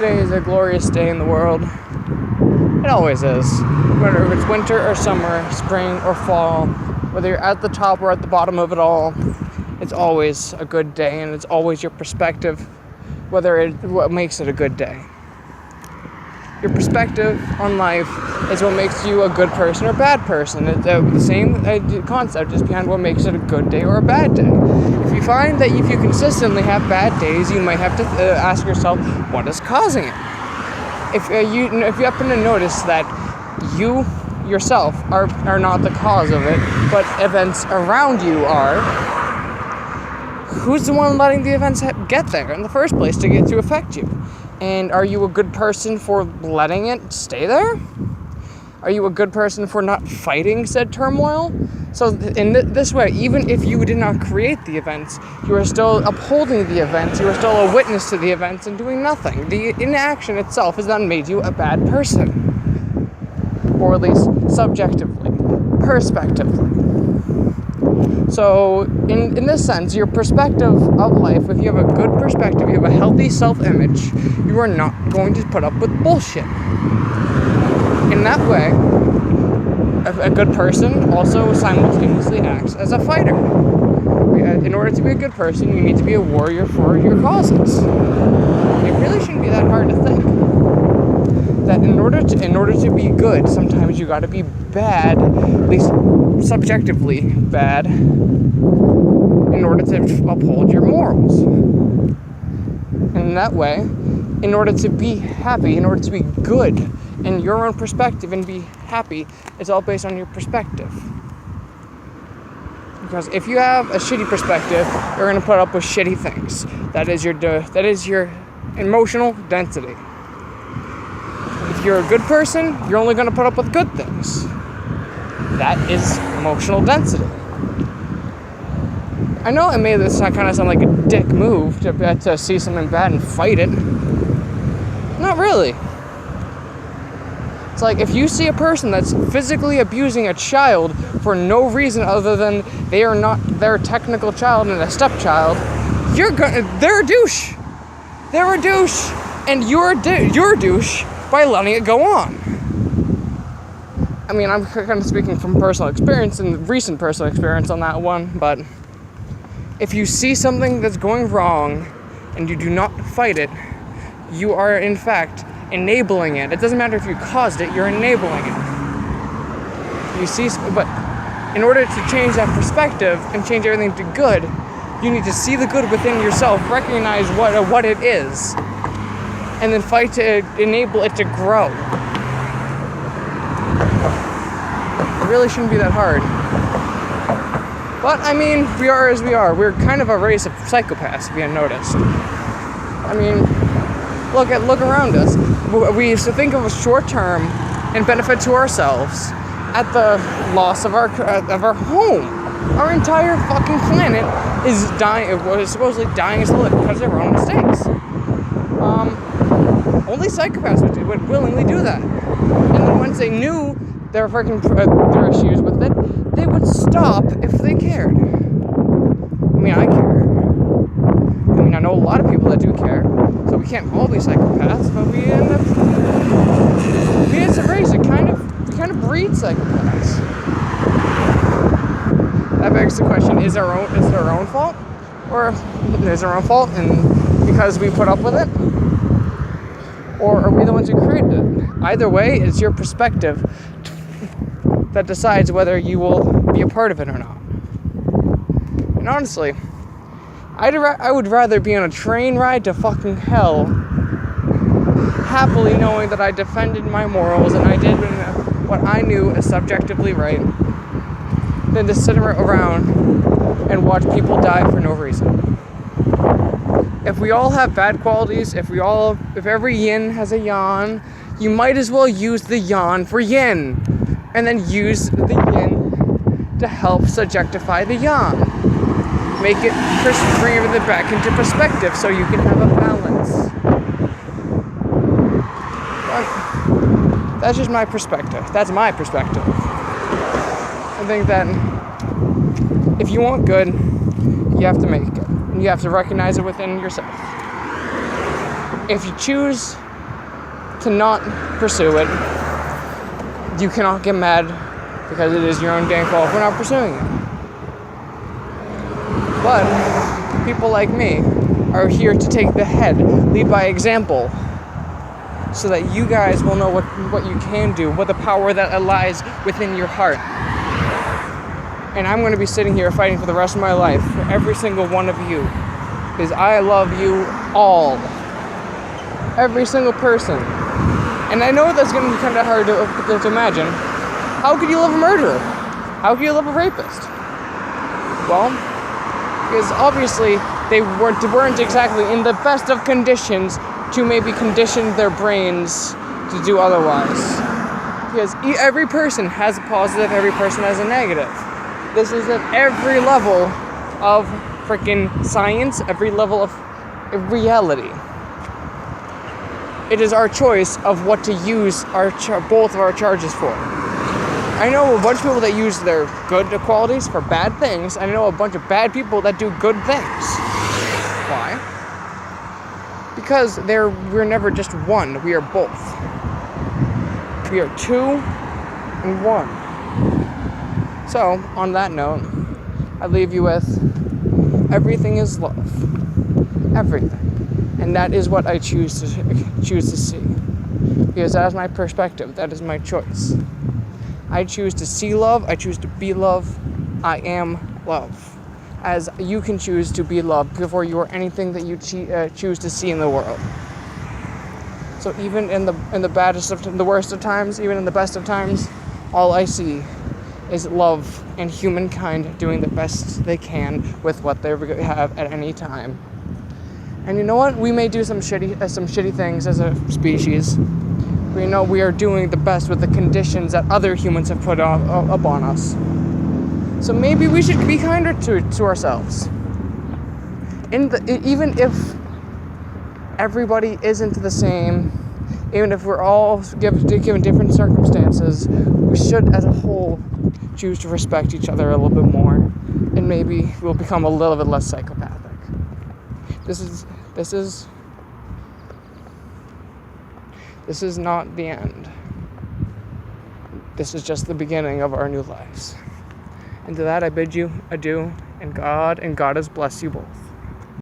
Today is a glorious day in the world. It always is. Whether it's winter or summer, spring or fall, whether you're at the top or at the bottom of it all, it's always a good day, and it's always your perspective what makes it a good day. Your perspective on life is what makes you a good person or bad person. It's the same concept just behind what makes it a good day or a bad day. If you find that if you consistently have bad days, you might have to ask yourself, what is causing it? If you happen to notice that you yourself are not the cause of it, but events around you are, who's the one letting the events get there in the first place to affect you? And are you a good person for letting it stay there? Are you a good person for not fighting said turmoil? So in this way, even if you did not create the events, you are still upholding the events, you are still a witness to the events and doing nothing. The inaction itself has not made you a bad person. Or at least subjectively, perspectively. So, in this sense, your perspective of life, if you have a good perspective, you have a healthy self-image, you are not going to put up with bullshit. In that way, a good person also simultaneously acts as a fighter. In order to be a good person, you need to be a warrior for your causes. It really shouldn't be that hard to think that in order to be good, sometimes you got to be bad, at least subjectively bad, in order to uphold your morals. And in that way, in order to be happy, in order to be good in your own perspective and be happy, it's all based on your perspective. Because if you have a shitty perspective, you're going to put up with shitty things. That is your emotional density. If you're a good person, you're only going to put up with good things. That is emotional density. I know it made this kind of sound like a dick move to see something bad and fight it. Not really. It's like if you see a person that's physically abusing a child for no reason other than they are not their technical child and a stepchild, they're a douche. They're a douche, and you're a douche by letting it go on. I mean, I'm kind of speaking from personal experience and recent personal experience on that one, but if you see something that's going wrong and you do not fight it, you are in fact enabling it. It doesn't matter if you caused it, you're enabling it. But in order to change that perspective and change everything to good, you need to see the good within yourself, recognize what it is, and then fight to enable it to grow. It really shouldn't be that hard. But, I mean, we are as we are. We're kind of a race of psychopaths, if you haven't noticed. I mean, look around us. We used to think of a short term and benefit to ourselves at the loss of our home. Our entire fucking planet is supposedly dying slowly because of their own mistakes. Only psychopaths would willingly do that. And then once they knew their issues with it, they would stop if they cared. I mean, I care. I mean, I know a lot of people that do care, so we can't all be psychopaths, but it's a race. We kind of breed psychopaths. That begs the question: is it our own fault, or is it our own fault, and because we put up with it, or are we the ones who created it? Either way, it's your perspective that decides whether you will be a part of it or not. And honestly, I would rather be on a train ride to fucking hell, happily knowing that I defended my morals and I did what I knew is subjectively right, than to sit around and watch people die for no reason. If we all have bad qualities, if every yin has a yang, you might as well use the yang for yin, and then use the yin to help subjectify the yang. Make it, bring everything back into perspective so you can have a balance. But that's just my perspective. That's my perspective. I think that if you want good, you have to make it. And you have to recognize it within yourself. If you choose to not pursue it. You cannot get mad because it is your own dang fault for not pursuing it. But people like me are here to take the head, lead by example, so that you guys will know what you can do, what the power that lies within your heart. And I'm going to be sitting here fighting for the rest of my life for every single one of you, because I love you all, every single person. And I know that's going to be kind of hard to imagine. How could you love a murderer? How could you love a rapist? Well, because obviously they weren't exactly in the best of conditions to maybe condition their brains to do otherwise. Because every person has a positive, every person has a negative. This is at every level of freaking science, every level of reality. It is our choice of what to use both of our charges for. I know a bunch of people that use their good qualities for bad things. I know a bunch of bad people that do good things. Why? Because we're never just one. We are both. We are two and one. So, on that note, I leave you with everything is love. Everything. And that is what I choose to see. Because that is my perspective. That is my choice. I choose to see love. I choose to be love. I am love. As you can choose to be love before you are anything that you choose to see in the world. So even in the baddest of the worst of times, even in the best of times, all I see is love and humankind doing the best they can with what they have at any time. And you know what? We may do some shitty things as a species. We know we are doing the best with the conditions that other humans have put upon us. So maybe we should be kinder to ourselves. Even if everybody isn't the same, even if we're all given different circumstances, we should, as a whole, choose to respect each other a little bit more, and maybe we'll become a little bit less psychopathic. This is not the end. This is just the beginning of our new lives. And to that I bid you adieu, and God has blessed you both.